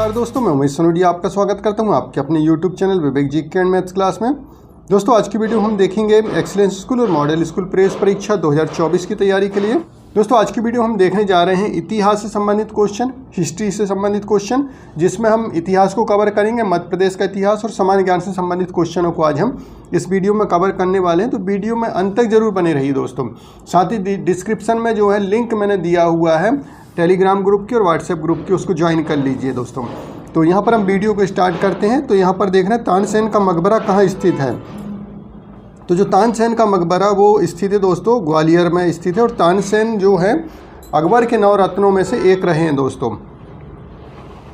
नमस्कार दोस्तों, मैं उमेश सोनोडी आपका स्वागत करता हूं आपके अपने YouTube चैनल विवेक जी के मैथ्स क्लास में। दोस्तों आज की वीडियो हम देखेंगे एक्सीलेंस स्कूल और मॉडल स्कूल प्रेस परीक्षा 2024 की तैयारी के लिए। दोस्तों आज की वीडियो हम देखने जा रहे हैं इतिहास से संबंधित क्वेश्चन, हिस्ट्री से संबंधित क्वेश्चन, जिसमें हम इतिहास को कवर करेंगे, मध्य प्रदेश का इतिहास और सामान्य ज्ञान से संबंधित क्वेश्चनों को आज हम इस वीडियो में कवर करने वाले हैं। तो वीडियो में अंत तक जरूर बने रहिए दोस्तों। साथ ही डिस्क्रिप्शन में जो है लिंक मैंने दिया हुआ है टेलीग्राम ग्रुप की और व्हाट्सएप ग्रुप की, उसको ज्वाइन कर लीजिए दोस्तों। तो यहाँ पर हम वीडियो को स्टार्ट करते हैं। तो यहाँ पर देख रहे हैं तानसेन का मकबरा कहाँ स्थित है। तो जो तानसेन का मकबरा वो स्थित है दोस्तों ग्वालियर में स्थित है। और तानसेन जो है अकबर के 9 रत्नों में से एक रहे हैं दोस्तों।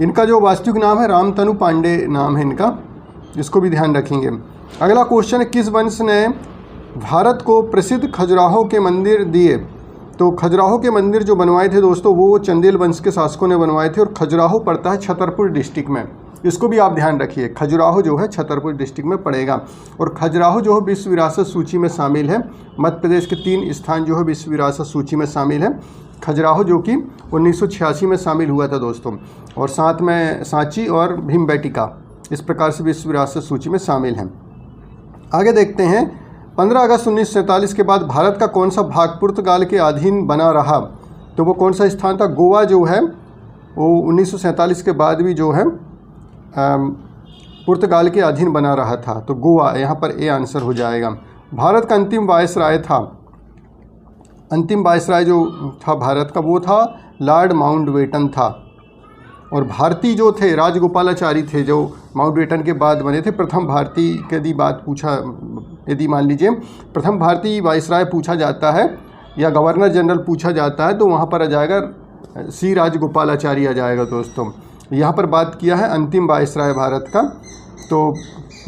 इनका जो वास्तविक नाम है रामतनु पांडे नाम है इनका, इसको भी ध्यान रखेंगे। अगला क्वेश्चन है, किस वंश ने भारत को प्रसिद्ध खजुराहो के मंदिर दिए। तो खजुराहो के मंदिर जो बनवाए थे दोस्तों वो चंदेल वंश के शासकों ने बनवाए थे। और खजुराहो पड़ता है छतरपुर डिस्ट्रिक्ट में, इसको भी आप ध्यान रखिए। खजुराहो जो है छतरपुर डिस्ट्रिक्ट में पड़ेगा। और खजुराहो जो है विश्व विरासत सूची में शामिल है। मध्य प्रदेश के 3 स्थान जो है विश्व विरासत सूची में शामिल है। खजुराहो जो कि 1986 में शामिल हुआ था दोस्तों। और साथ में सांची और भीमबेटका इस प्रकार से विश्व विरासत सूची में शामिल हैं। आगे देखते हैं, 15 अगस्त 1947 के बाद भारत का कौन सा भाग पुर्तगाल के अधीन बना रहा। तो वो कौन सा स्थान था। गोवा जो है वो 1947 के बाद भी जो है पुर्तगाल के अधीन बना रहा था। तो गोवा यहाँ पर ए आंसर हो जाएगा। भारत का अंतिम वायसराय था, अंतिम वायसराय जो था भारत का वो था लॉर्ड माउंटबेटन था। और भारतीय जो थे राजगोपालाचारी थे जो माउंटबेटन के बाद बने थे। प्रथम भारतीय यदि बात पूछा, यदि मान लीजिए प्रथम भारतीय वायसराय पूछा जाता है या गवर्नर जनरल पूछा जाता है तो वहाँ पर आ जाएगा सी राजगोपालाचारी आ जाएगा दोस्तों। यहाँ पर बात किया है अंतिम वायसराय भारत का, तो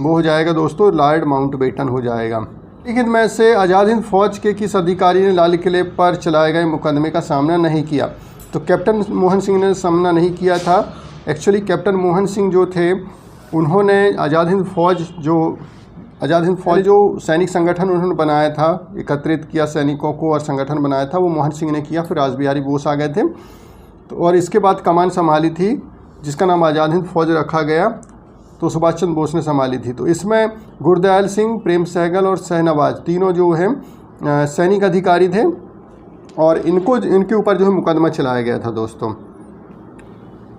वो हो जाएगा दोस्तों लॉर्ड माउंटबेटन हो जाएगा। लेकिन में से आज़ाद हिंद फौज के किस अधिकारी ने लाल किले पर चलाए गए मुकदमे का सामना नहीं किया। तो कैप्टन मोहन सिंह ने सामना नहीं किया था। एक्चुअली कैप्टन मोहन सिंह जो थे उन्होंने आज़ाद हिंद फौज जो सैनिक संगठन उन्होंने बनाया था, एकत्रित किया सैनिकों को और संगठन बनाया था, वो मोहन सिंह ने किया। फिर रासबिहारी बोस आ गए थे तो और इसके बाद कमान संभाली थी जिसका नाम आज़ाद हिंद फौज रखा गया, तो सुभाष चंद्र बोस ने संभाली थी। तो इसमें गुरदयाल सिंह, प्रेम सहगल और शहनवाज तीनों जो हैं सैनिक अधिकारी थे और इनके ऊपर जो है मुकदमा चलाया गया था दोस्तों।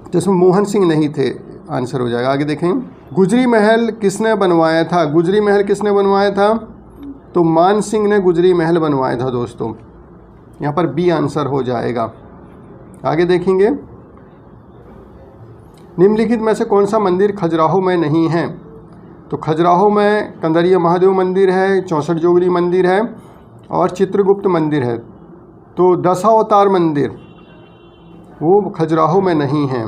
तो इसमें मोहन सिंह नहीं थे, आंसर हो जाएगा। आगे देखें, गुजरी महल किसने बनवाया था। गुजरी महल किसने बनवाया था। तो मान सिंह ने गुजरी महल बनवाया था दोस्तों। यहाँ पर बी आंसर हो जाएगा। आगे देखेंगे, निम्नलिखित में से कौन सा मंदिर खजुराहो में नहीं है। तो खजुराहो में कंदरिया महादेव मंदिर है, 64 जोगरी मंदिर है और चित्रगुप्त मंदिर है। तो दशावतार मंदिर वो खजुराहो में नहीं है,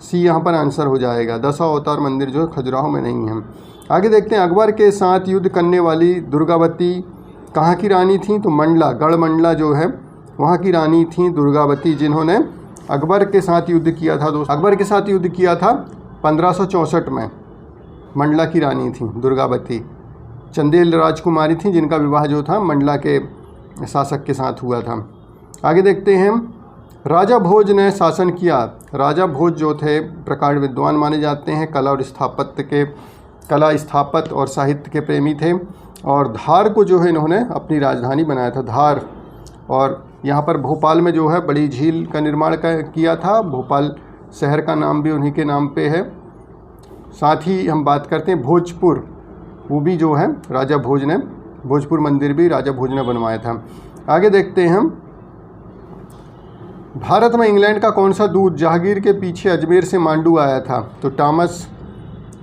सी यहाँ पर आंसर हो जाएगा। दशावतार मंदिर जो है खजुराहो में नहीं है। आगे देखते हैं, अकबर के साथ युद्ध करने वाली दुर्गावती कहाँ की रानी थी। तो मंडला, गढ़ मंडला जो है वहाँ की रानी थी दुर्गावती, जिन्होंने अकबर के साथ युद्ध किया था दोस्तों। अकबर के साथ युद्ध किया था 1564 में। मंडला की रानी थी दुर्गावती, चंदेल राजकुमारी थी जिनका विवाह जो था मंडला के शासक के साथ हुआ था। आगे देखते हैं, राजा भोज ने शासन किया। राजा भोज जो थे प्रकांड विद्वान माने जाते हैं, कला स्थापत्य और साहित्य के प्रेमी थे। और धार को जो है इन्होंने अपनी राजधानी बनाया था, धार। और यहाँ पर भोपाल में जो है बड़ी झील का निर्माण किया था। भोपाल शहर का नाम भी उन्हीं के नाम पे है। साथ ही हम बात करते हैं भोजपुर, वो भी जो है राजा भोज ने, भोजपुर मंदिर भी राजा भोज ने बनवाया था। आगे देखते हैं हम, भारत में इंग्लैंड का कौन सा दूत जहांगीर के पीछे अजमेर से मांडू आया था। तो टॉमस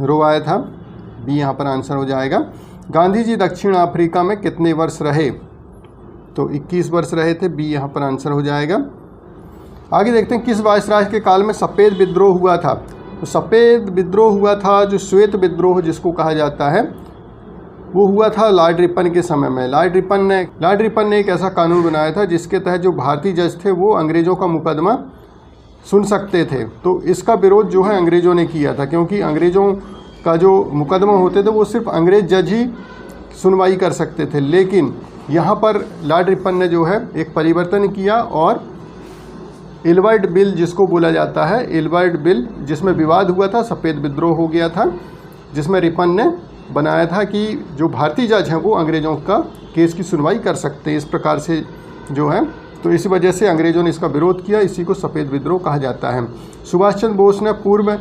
रो आया था, बी यहाँ पर आंसर हो जाएगा। गांधी जी दक्षिण अफ्रीका में कितने वर्ष रहे। तो 21 वर्ष रहे थे, बी यहाँ पर आंसर हो जाएगा। आगे देखते हैं, किस वायसराय के काल में सफ़ेद विद्रोह हुआ था। तो सफ़ेद विद्रोह हुआ था जो श्वेत विद्रोह जिसको कहा जाता है, वो हुआ था लॉर्ड रिपन के समय में। लॉर्ड रिपन ने एक ऐसा कानून बनाया था जिसके तहत जो भारतीय जज थे वो अंग्रेज़ों का मुकदमा सुन सकते थे। तो इसका विरोध जो है अंग्रेज़ों ने किया था, क्योंकि अंग्रेज़ों का जो मुकदमा होते थे वो सिर्फ अंग्रेज़ जज ही सुनवाई कर सकते थे। लेकिन यहाँ पर लॉर्ड रिपन ने जो है एक परिवर्तन किया और एल्बर्ट बिल जिसको बोला जाता है, एल्बर्ट बिल, जिसमें विवाद हुआ था, सफ़ेद विद्रोह हो गया था, जिसमें रिपन ने बनाया था कि जो भारतीय जज हैं वो अंग्रेज़ों का केस की सुनवाई कर सकते हैं, इस प्रकार से जो है। तो इसी वजह से अंग्रेज़ों ने इसका विरोध किया, इसी को सफ़ेद विद्रोह कहा जाता है। सुभाष चंद्र बोस ने पूर्व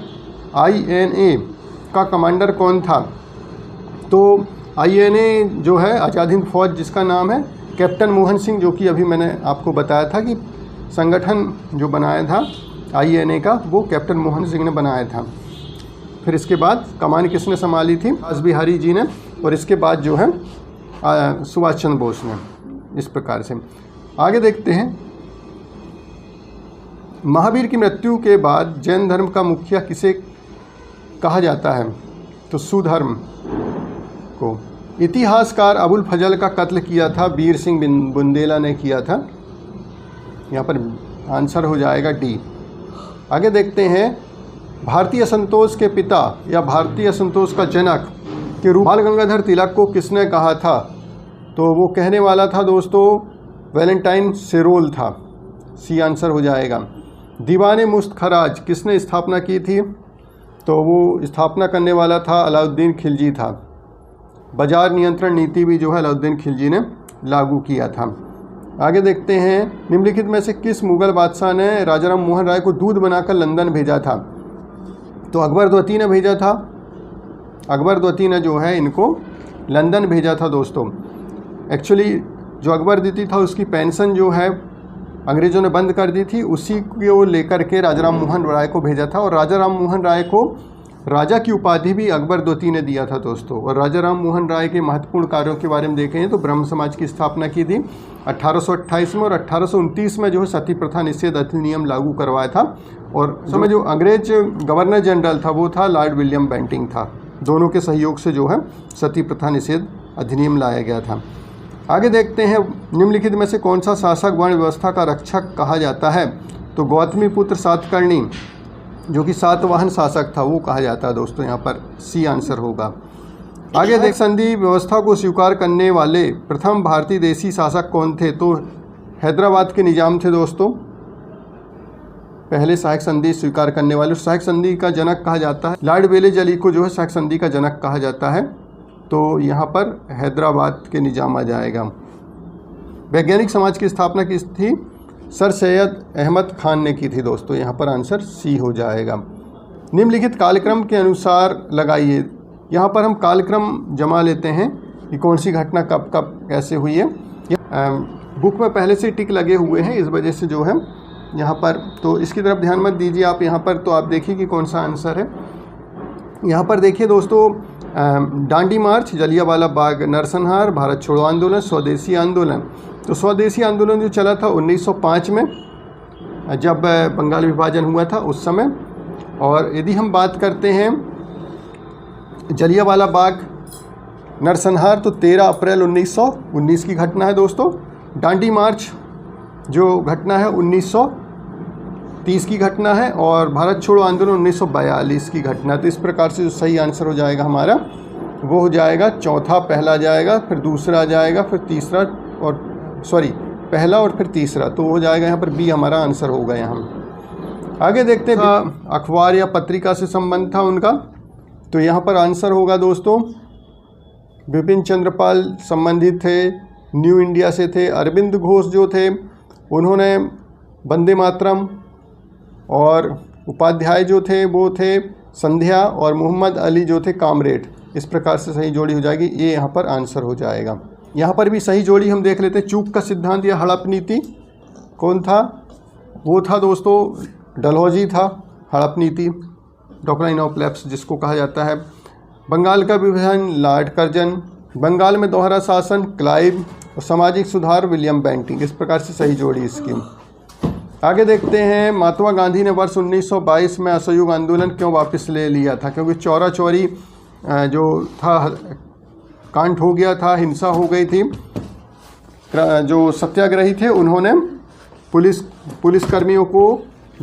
INA का कमांडर कौन था? तो INA जो है आज़ाद हिंद फौज, जिसका नाम है कैप्टन मोहन सिंह, जो कि अभी मैंने आपको बताया था कि संगठन जो बनाया था INA का वो कैप्टन मोहन सिंह ने बनाया था। फिर इसके बाद कमान किसने संभाली थी? रास बिहारी जी ने, और इसके बाद जो है सुभाष चंद्र बोस ने। इस प्रकार से आगे देखते हैं। महावीर की मृत्यु के बाद जैन धर्म का मुखिया किसे कहा जाता है? तो सुधर्म को। इतिहासकार अबुल फजल का कत्ल किया था वीर सिंह बुंदेला ने किया था। यहाँ पर आंसर हो जाएगा डी। आगे देखते हैं। भारतीय असंतोष के पिता या भारतीय असंतोष का जनक के रूप बाल गंगाधर तिलक को किसने कहा था? तो वो कहने वाला था दोस्तों वैलेंटाइन सेरोल था। सी आंसर हो जाएगा। दीवाने मुश्त खराज किसने स्थापना की थी? तो वो स्थापना करने वाला था अलाउद्दीन खिलजी था। बाजार नियंत्रण नीति भी जो है अलाउद्दीन खिलजी ने लागू किया था। आगे देखते हैं। निम्नलिखित में से किस मुग़ल बादशाह ने राजाराम मोहन राय को दूध बनाकर लंदन भेजा था? तो अकबर द्वितीय ने भेजा था। अकबर द्वितीय ने जो है इनको लंदन भेजा था दोस्तों। एक्चुअली जो अकबर द्वितीय था उसकी पेंशन जो है अंग्रेज़ों ने बंद कर दी थी, उसी को लेकर के राजाराम मोहन राय को भेजा था। और राजाराम मोहन राय को राजा की उपाधि भी अकबर द्वितीय ने दिया था दोस्तों। और राजाराम मोहन राय के महत्वपूर्ण कार्यों के बारे में देखें तो ब्रह्म समाज की स्थापना की थी 1828 में, और 1829 में जो है सती प्रथा निषेध अधिनियम लागू करवाया था। और समय जो अंग्रेज गवर्नर जनरल था वो था लॉर्ड विलियम बेंटिंग था। दोनों के सहयोग से जो है सती प्रथा निषेध अधिनियम लाया गया था। आगे देखते हैं। निम्नलिखित में से कौन सा शासक वर्ण व्यवस्था का रक्षक कहा जाता है? तो गौतमी पुत्र सातकर्णी जो कि सातवाहन शासक था वो कहा जाता है दोस्तों। यहाँ पर सी आंसर होगा। आगे देख। संधि व्यवस्था को स्वीकार करने वाले प्रथम भारतीय देशी शासक कौन थे? तो हैदराबाद के निजाम थे दोस्तों, पहले सहायक संधि स्वीकार करने वाले। सहायक संधि का जनक कहा जाता है लॉर्ड वेलेज अली को, जो है सहायक संधि का जनक कहा जाता है। तो यहाँ पर हैदराबाद के निजाम आ जाएगा। वैज्ञानिक समाज की स्थापना की थी? सर सैयद अहमद खान ने की थी दोस्तों। यहाँ पर आंसर सी हो जाएगा। निम्नलिखित कालक्रम के अनुसार लगाइए। यहाँ पर हम कालक्रम जमा लेते हैं कि कौन सी घटना कब कब कैसे हुई है। बुक में पहले से टिक लगे हुए हैं, इस वजह से जो है यहाँ पर तो इसकी तरफ ध्यान मत दीजिए आप। यहाँ पर तो आप देखिए कि कौन सा आंसर है। यहाँ पर देखिए दोस्तों, डांडी मार्च, जलियांवाला बाग नरसंहार, भारत छोड़ो आंदोलन, स्वदेशी आंदोलन। तो स्वदेशी आंदोलन जो चला था 1905 में, जब बंगाल विभाजन हुआ था उस समय। और यदि हम बात करते हैं जलियांवाला बाग नरसंहार तो 13 अप्रैल 1919 की घटना है दोस्तों। डांडी मार्च जो घटना है 1930 की घटना है, और भारत छोड़ो आंदोलन 1942 की घटना। तो इस प्रकार से जो सही आंसर हो जाएगा हमारा वो हो जाएगा चौथा, पहला जाएगा, फिर दूसरा जाएगा, फिर तीसरा, और पहला और फिर तीसरा। तो हो जाएगा यहाँ पर बी हमारा आंसर होगा। यहाँ आगे देखते हैं। अखबार या पत्रिका से संबंध था उनका, तो यहाँ पर आंसर होगा दोस्तों बिपिन चंद्रपाल संबंधित थे, न्यू इंडिया से थे। अरविंद घोष जो थे उन्होंने वंदे मातरम, और उपाध्याय जो थे वो थे संध्या, और मोहम्मद अली जो थे कामरेड। इस प्रकार से सही जोड़ी हो जाएगी। ये यहाँ पर आंसर हो जाएगा। यहाँ पर भी सही जोड़ी हम देख लेते हैं। चूक का सिद्धांत या हड़प नीति कौन था? वो था दोस्तों डलहौजी था। हड़प नीति डॉक्ट्राइन ऑफ लैप्स जिसको कहा जाता है। बंगाल का विभाजन लॉर्ड कर्जन, बंगाल में दोहरा शासन क्लाइव, और सामाजिक सुधार विलियम बेंटिंग। इस प्रकार से सही जोड़ी इसकी। आगे देखते हैं। महात्मा गांधी ने वर्ष 1922 में असहयोग आंदोलन क्यों वापस ले लिया था? क्योंकि चौरा चौरी जो था कांड हो गया था, हिंसा हो गई थी। जो सत्याग्रही थे उन्होंने पुलिसकर्मियों को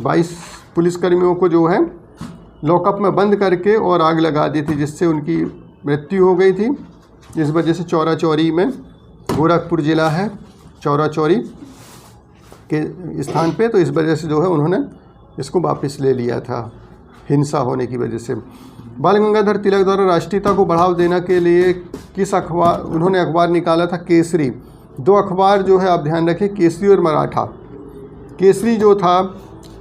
22 पुलिसकर्मियों को जो है लॉकअप में बंद करके और आग लगा दी थी, जिससे उनकी मृत्यु हो गई थी। इस वजह से चौरा चौरी में, गोरखपुर ज़िला है चौरा चौरी, के स्थान पे, तो इस वजह से जो है उन्होंने इसको वापस ले लिया था, हिंसा होने की वजह से। बाल गंगाधर तिलक द्वारा राष्ट्रीयता को बढ़ावा देने के लिए किस अखबार उन्होंने अखबार निकाला था? केसरी। 2 अखबार जो है आप ध्यान रखें, केसरी और मराठा। केसरी जो था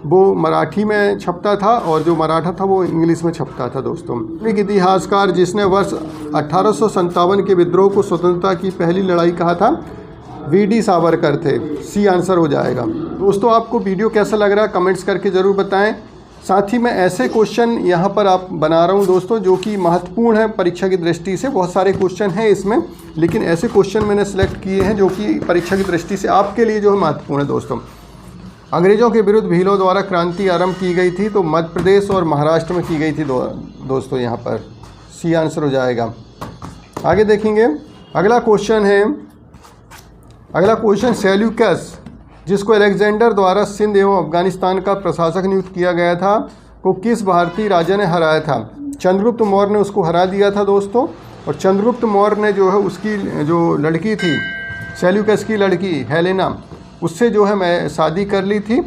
वो मराठी में छपता था और जो मराठा था वो इंग्लिश में छपता था दोस्तों। एक इतिहासकार जिसने वर्ष 1857 के विद्रोह को स्वतंत्रता की पहली लड़ाई कहा था, वी.डी. सावरकर थे। सी आंसर हो जाएगा। दोस्तों आपको वीडियो कैसा लग रहा है कमेंट्स करके ज़रूर बताएं। साथ ही मैं ऐसे क्वेश्चन यहाँ पर आप बना रहा हूँ दोस्तों जो कि महत्वपूर्ण है परीक्षा की दृष्टि से। बहुत सारे क्वेश्चन हैं इसमें, लेकिन ऐसे क्वेश्चन मैंने सेलेक्ट किए हैं जो कि परीक्षा की दृष्टि से आपके लिए जो है महत्वपूर्ण है दोस्तों। अंग्रेज़ों के विरुद्ध भीलों द्वारा क्रांति आरंभ की गई थी, तो मध्य प्रदेश और महाराष्ट्र में की गई थी दोस्तों। यहाँ पर सी आंसर हो जाएगा। आगे देखेंगे अगला क्वेश्चन सेल्यूकस, जिसको अलेक्जेंडर द्वारा सिंध एवं अफगानिस्तान का प्रशासक नियुक्त किया गया था, को किस भारतीय राजा ने हराया था? चंद्रगुप्त मौर्य ने उसको हरा दिया था दोस्तों। और चंद्रगुप्त मौर्य ने जो है उसकी जो लड़की थी, सेल्यूकस की लड़की हेलेना, उससे जो है मैं शादी कर ली थी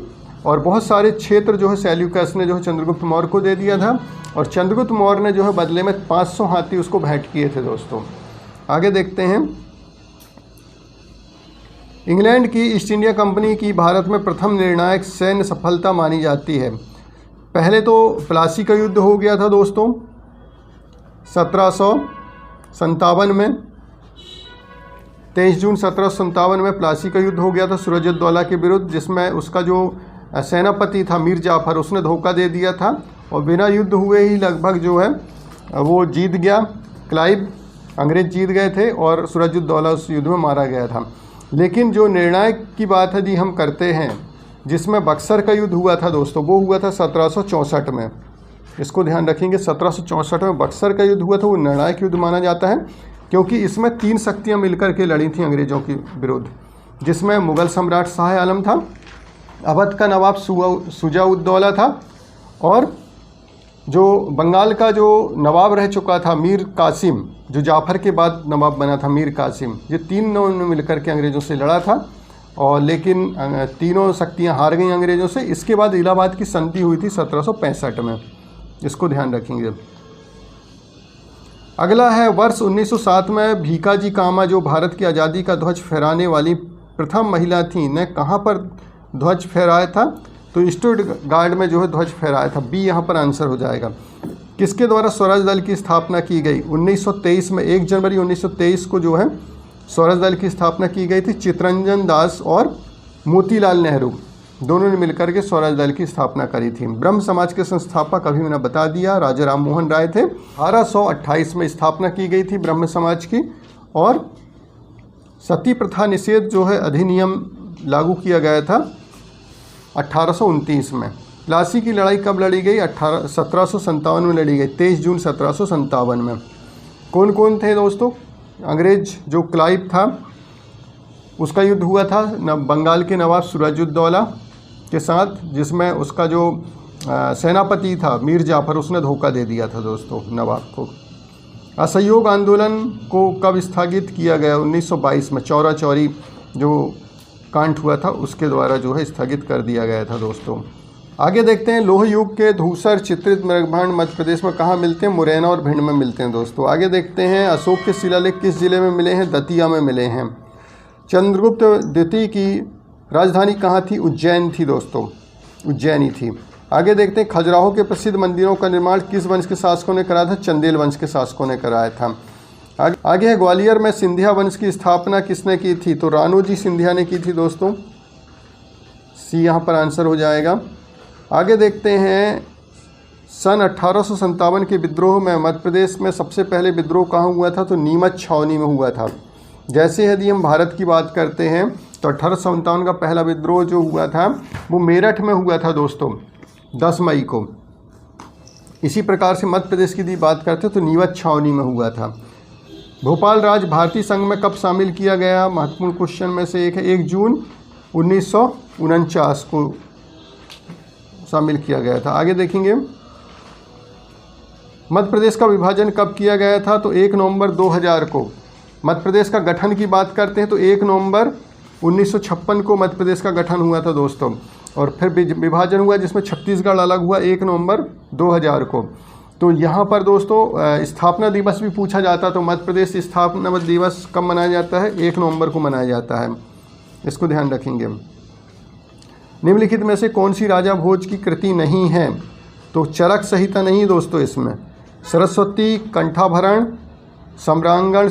और बहुत सारे क्षेत्र जो है सेल्यूकस ने जो है चंद्रगुप्त मौर्य को दे दिया था और चंद्रगुप्त मौर्य ने जो है बदले में 500 हाथी उसको भेंट किए थे दोस्तों। आगे देखते हैं। इंग्लैंड की ईस्ट इंडिया कंपनी की भारत में प्रथम निर्णायक सैन्य सफलता मानी जाती है। पहले तो प्लासी का युद्ध हो गया था दोस्तों 1757 में। 23 जून 1757 में प्लासी का युद्ध हो गया था सूरजउद्दौला के विरुद्ध, जिसमें उसका जो सेनापति था मीर जाफर, उसने धोखा दे दिया था और बिना युद्ध हुए ही लगभग जो है वो जीत गया। क्लाइव अंग्रेज जीत गए थे और सूरजउद्दौला उस युद्ध में मारा गया था। लेकिन जो निर्णायक की बात यदि हम करते हैं, जिसमें बक्सर का युद्ध हुआ था दोस्तों, वो हुआ था 1764 में। इसको ध्यान रखेंगे, 1764 में बक्सर का युद्ध हुआ था, वो निर्णायक युद्ध माना जाता है क्योंकि इसमें 3 शक्तियां मिलकर के लड़ी थी अंग्रेज़ों के विरुद्ध, जिसमें मुग़ल सम्राट शाह आलम था, अवध का नवाब शुजा-उद-दौला था और जो बंगाल का जो नवाब रह चुका था मीर कासिम, जो जाफ़र के बाद नवाब बना था मीर कासिम। ये तीनों ने मिलकर के अंग्रेज़ों से लड़ा था और लेकिन तीनों शक्तियां हार गई अंग्रेज़ों से। इसके बाद इलाहाबाद की संधि हुई थी 1765 में। इसको ध्यान रखेंगे। अगला है वर्ष 1907 में भीकाजी कामा, जो भारत की आज़ादी का ध्वज फहराने वाली प्रथम महिला थी, ने कहाँ पर ध्वज फहराया था? तो स्टुटगार्ट में जो है ध्वज फहराया था। बी यहाँ पर आंसर हो जाएगा। किसके द्वारा स्वराज दल की स्थापना की गई? 1923 में 1 जनवरी 1923 को जो है स्वराज दल की स्थापना की गई थी। चित्तरंजन दास और मोतीलाल नेहरू दोनों ने मिलकर के स्वराज दल की स्थापना करी थी। ब्रह्म समाज के संस्थापक अभी मैंने बता दिया, राजा राम मोहन राय थे। 1828 में स्थापना की गई थी ब्रह्म समाज की। और सती प्रथा निषेध जो है अधिनियम लागू किया गया था 1829 में। प्लासी की लड़ाई कब लड़ी गई? 1757 में लड़ी गई, 23 जून 1757 में। कौन कौन थे दोस्तों? अंग्रेज जो क्लाइव था उसका युद्ध हुआ था बंगाल के नवाब सूरजउद्दौला के साथ, जिसमें उसका जो सेनापति था मीर जाफर, उसने धोखा दे दिया था दोस्तों नवाब को। असहयोग आंदोलन को कब स्थगित किया गया? 1922 में। चौरा चौरी जो कांड हुआ था उसके द्वारा जो है स्थगित कर दिया गया था दोस्तों। आगे देखते हैं। लोह युग के धूसर चित्रित मृगभांड मध्य प्रदेश में कहाँ मिलते हैं? मुरैना और भिंड में मिलते हैं दोस्तों। आगे देखते हैं। अशोक के शिलालेख किस जिले में मिले हैं? दतिया में मिले हैं। चंद्रगुप्त द्वितीय की राजधानी कहाँ थी? उज्जैन थी दोस्तों, उज्जैनी थी। आगे देखते हैं। खजुराहो के प्रसिद्ध मंदिरों का निर्माण किस वंश के शासकों ने कराया था? चंदेल वंश के शासकों ने कराया था। आगे है। ग्वालियर में सिंधिया वंश की स्थापना किसने की थी? तो राणोजी सिंधिया ने की थी दोस्तों। सी यहाँ पर आंसर हो जाएगा। आगे देखते हैं। सन 1857 के विद्रोह में मध्य प्रदेश में सबसे पहले विद्रोह कहाँ हुआ था? तो नीमच छावनी में हुआ था। जैसे यदि हम भारत की बात करते हैं तो 1857 का पहला विद्रोह जो हुआ था वो मेरठ में हुआ था दोस्तों, 10 मई को। इसी प्रकार से मध्य प्रदेश की बात करते हैं तो नीमच छावनी में हुआ था। भोपाल राज भारतीय संघ में कब शामिल किया गया? महत्वपूर्ण क्वेश्चन में से एक है। 1 जून 1949 को शामिल किया गया था। आगे देखेंगे। मध्य प्रदेश का विभाजन कब किया गया था? तो 1 नवंबर 2000 को। मध्य प्रदेश का गठन की बात करते हैं तो 1 नवंबर 1956 को मध्य प्रदेश का गठन हुआ था दोस्तों, और फिर विभाजन हुआ जिसमें छत्तीसगढ़ अलग हुआ 1 नवंबर 2000 को। तो यहाँ पर दोस्तों स्थापना दिवस भी पूछा जाता, तो मध्य प्रदेश स्थापना दिवस कब मनाया जाता है? 1 नवंबर को मनाया जाता है, इसको ध्यान रखेंगे। निम्नलिखित में से कौन सी राजा भोज की कृति नहीं है? तो चरक संहिता नहीं दोस्तों, इसमें सरस्वती, कंठाभरण, सम्रांगण,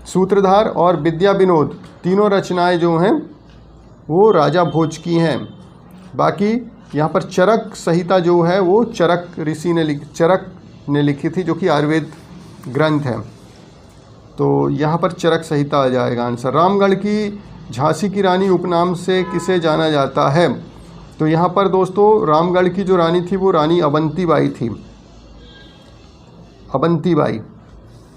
सूत्रधार और विद्या विनोद, तीनों रचनाएं जो हैं वो राजा भोज की हैं। बाकी यहाँ पर चरक संहिता जो है वो चरक ऋषि ने चरक ने लिखी थी, जो कि आयुर्वेद ग्रंथ है। तो यहाँ पर चरक संहिता आ जाएगा आंसर। रामगढ़ की झांसी की रानी उपनाम से किसे जाना जाता है? तो यहाँ पर दोस्तों रामगढ़ की जो रानी थी वो रानी अवंतीबाई थी, अवंतीबाई,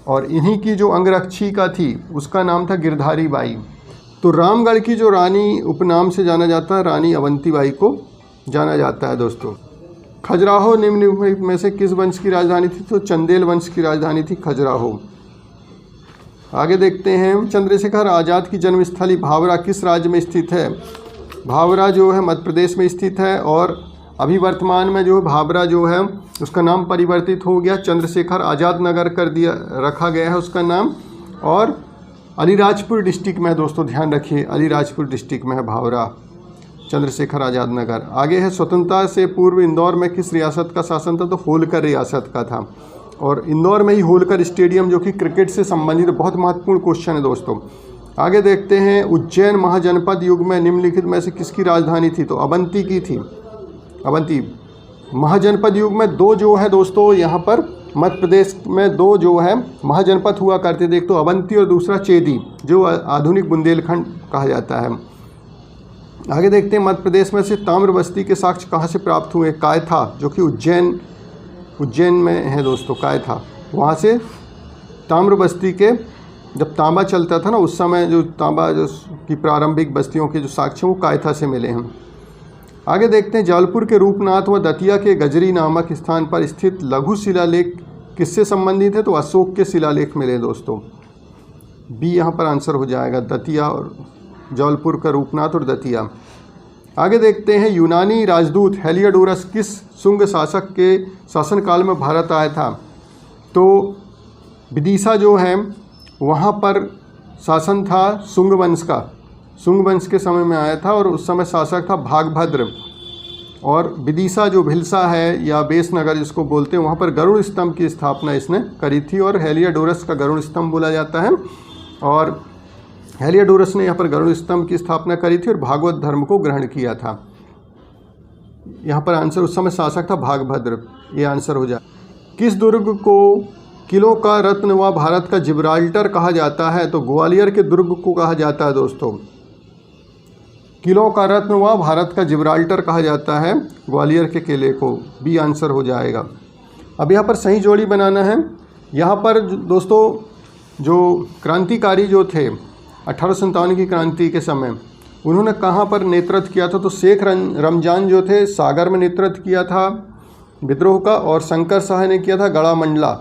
और इन्हीं की जो अंगरक्षिका थी उसका नाम था गिरधारी बाई। तो रामगढ़ की जो रानी उपनाम से जाना जाता है, रानी अवंतीबाई को जाना जाता है दोस्तों। खजुराहो निम्न में से किस वंश की राजधानी थी? तो चंदेल वंश की राजधानी थी खजुराहो। आगे देखते हैं, चंद्रशेखर आज़ाद की जन्मस्थली भावरा किस राज्य में स्थित है? भावरा जो है मध्य प्रदेश में स्थित है, और अभी वर्तमान में जो है भावरा जो है उसका नाम परिवर्तित हो गया, चंद्रशेखर आज़ाद नगर कर दिया, रखा गया है उसका नाम, और अलीराजपुर डिस्ट्रिक्ट में है दोस्तों, ध्यान रखिए अलीराजपुर डिस्ट्रिक्ट में है भावरा, चंद्रशेखर आज़ाद नगर। आगे है, स्वतंत्रता से पूर्व इंदौर में किस रियासत का शासन था? तो होलकर रियासत का था, और इंदौर में ही होलकर स्टेडियम जो कि क्रिकेट से संबंधित बहुत महत्वपूर्ण क्वेश्चन है दोस्तों। आगे देखते हैं, उज्जैन महाजनपद युग में निम्नलिखित में से किसकी राजधानी थी? तो अवंती की थी, अवंती। महाजनपद युग में दो जो है दोस्तों यहाँ पर मध्य प्रदेश में दो जो है महाजनपद हुआ करते थे, एक तो अवंती और दूसरा चेदी, जो आधुनिक बुंदेलखंड कहा जाता है। आगे देखते हैं, मध्य प्रदेश में से ताम्र बस्ती के साक्ष्य कहाँ से प्राप्त हुए? कायथा, जो कि उज्जैन में है दोस्तों, कायथा। वहाँ से ताम्र बस्ती के, जब तांबा चलता था ना उस समय, जो तांबा जो की प्रारंभिक बस्तियों के जो साक्ष्य वो कायथा से मिले हैं। आगे देखते हैं, जबलपुर के रूपनाथ व दतिया के गजरी नामक स्थान पर स्थित लघु शिलालेख किससे संबंधित है? तो अशोक के शिलालेख मिले दोस्तों, बी यहाँ पर आंसर हो जाएगा, दतिया और जबलपुर का रूपनाथ और दतिया। आगे देखते हैं, यूनानी राजदूत हेलियोडोरस किस शुंग शासक के शासनकाल में भारत आया था? तो विदिशा जो है वहाँ पर शासन था शुंग वंश का, शुंग वंश के समय में आया था, और उस समय शासक था भागभद्र। और विदिशा जो भिलसा है या बेसनगर जिसको बोलते हैं, वहाँ पर गरुड़ स्तंभ की स्थापना इसने करी थी, और हेलियोडोरस का गरुड़ स्तंभ बोला जाता है, और हेलियोडोरस ने यहाँ पर गरुड़ स्तंभ की स्थापना करी थी और भागवत धर्म को ग्रहण किया था। यहाँ पर आंसर, उस समय शासक था भागभद्र, ये आंसर हो जाए। किस दुर्ग को किलों का रत्न व भारत का जिब्राल्टर कहा जाता है? तो ग्वालियर के दुर्ग को कहा जाता है दोस्तों, किलों का रत्न व भारत का जिब्राल्टर कहा जाता है ग्वालियर के किले को, बी आंसर हो जाएगा। अब यहाँ पर सही जोड़ी बनाना है। यहाँ पर दोस्तों जो क्रांतिकारी जो थे 1857 की क्रांति के समय, उन्होंने कहाँ पर नेतृत्व किया था? तो शेख रमजान जो थे सागर में नेतृत्व किया था विद्रोह का, और शंकर शाह ने किया था गड़ा मंडला,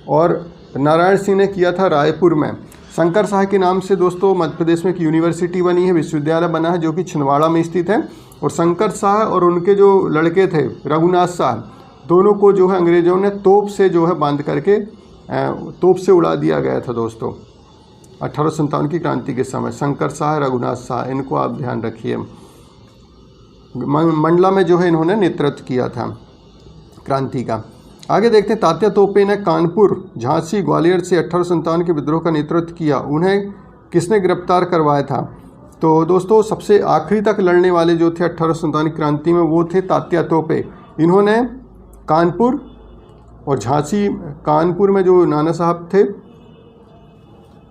और नारायण सिंह ने किया था रायपुर में। शंकर शाह के नाम से दोस्तों मध्य प्रदेश में एक यूनिवर्सिटी बनी है, विश्वविद्यालय बना है, जो कि छिंदवाड़ा में स्थित है। और शंकर शाह और उनके जो लड़के थे रघुनाथ शाह, दोनों को जो है अंग्रेज़ों ने तोप से जो है बांध करके तोप से उड़ा दिया गया था दोस्तों 1857 की क्रांति के समय। शंकर शाह, रघुनाथ शाह, इनको आप ध्यान रखिए। मंडला में जो है इन्होंने नेतृत्व किया था क्रांति का। आगे देखते हैं, तात्या तोपे ने कानपुर, झांसी, ग्वालियर से 1857 के विद्रोह का नेतृत्व किया, उन्हें किसने गिरफ्तार करवाया था? तो दोस्तों सबसे आखिरी तक लड़ने वाले जो थे 1857 की क्रांति में, वो थे तात्या तोपे। इन्होंने कानपुर और झांसी, कानपुर में जो नाना साहब थे,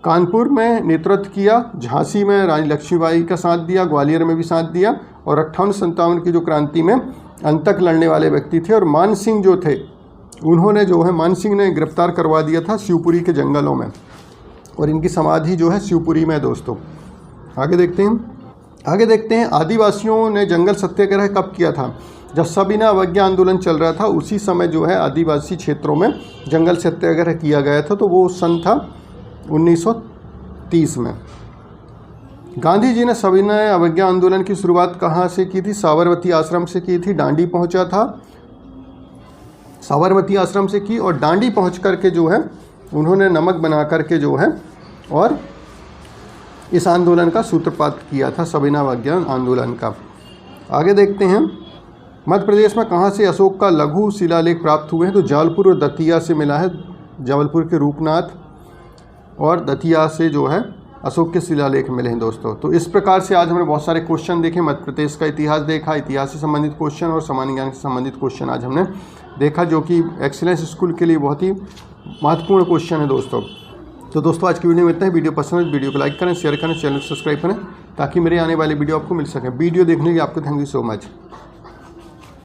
कानपुर में नेतृत्व किया, झांसी में रानी लक्ष्मीबाई का साथ दिया, ग्वालियर में भी साथ दिया, और 58-57 की जो क्रांति में अंत तक लड़ने वाले व्यक्ति थे। और मान सिंह जो थे, उन्होंने जो है, मान सिंह ने गिरफ्तार करवा दिया था शिवपुरी के जंगलों में, और इनकी समाधि जो है शिवपुरी में दोस्तों। आगे देखते हैं, आदिवासियों ने जंगल सत्याग्रह कब किया था? जब सविनय अवज्ञा आंदोलन चल रहा था, उसी समय जो है आदिवासी क्षेत्रों में जंगल सत्याग्रह किया गया था, तो वो सन था 1930 में। गांधी जी ने सविनय अवज्ञा आंदोलन की शुरुआत कहाँ से की थी? साबरमती आश्रम से की थी। डांडी पहुंचा था, साबरमती आश्रम से की, और डांडी पहुंच करके जो है उन्होंने नमक बना करके जो है और इस आंदोलन का सूत्रपात किया था, सविनय अवज्ञा आंदोलन का। आगे देखते हैं, मध्य प्रदेश में कहाँ से अशोक का लघु शिलालेख प्राप्त हुए हैं? तो जबलपुर और दतिया से मिला है। जबलपुर के रूपनाथ और दतिया से जो है अशोक के शिलालेख मिले हैं दोस्तों। तो इस प्रकार से आज हमने बहुत सारे क्वेश्चन देखे, मध्य प्रदेश का इतिहास देखा, इतिहास से संबंधित क्वेश्चन और सामान्य ज्ञान से संबंधित क्वेश्चन आज हमने देखा, जो कि एक्सीलेंस स्कूल के लिए बहुत ही महत्वपूर्ण क्वेश्चन है दोस्तों। तो दोस्तों आज की वीडियो में इतना ही। वीडियो पसंद है वीडियो को लाइक करें, शेयर करें, चैनल को सब्सक्राइब करें ताकि मेरे आने वाली वीडियो आपको मिल सके। वीडियो देखने के लिए आपको थैंक यू सो मच।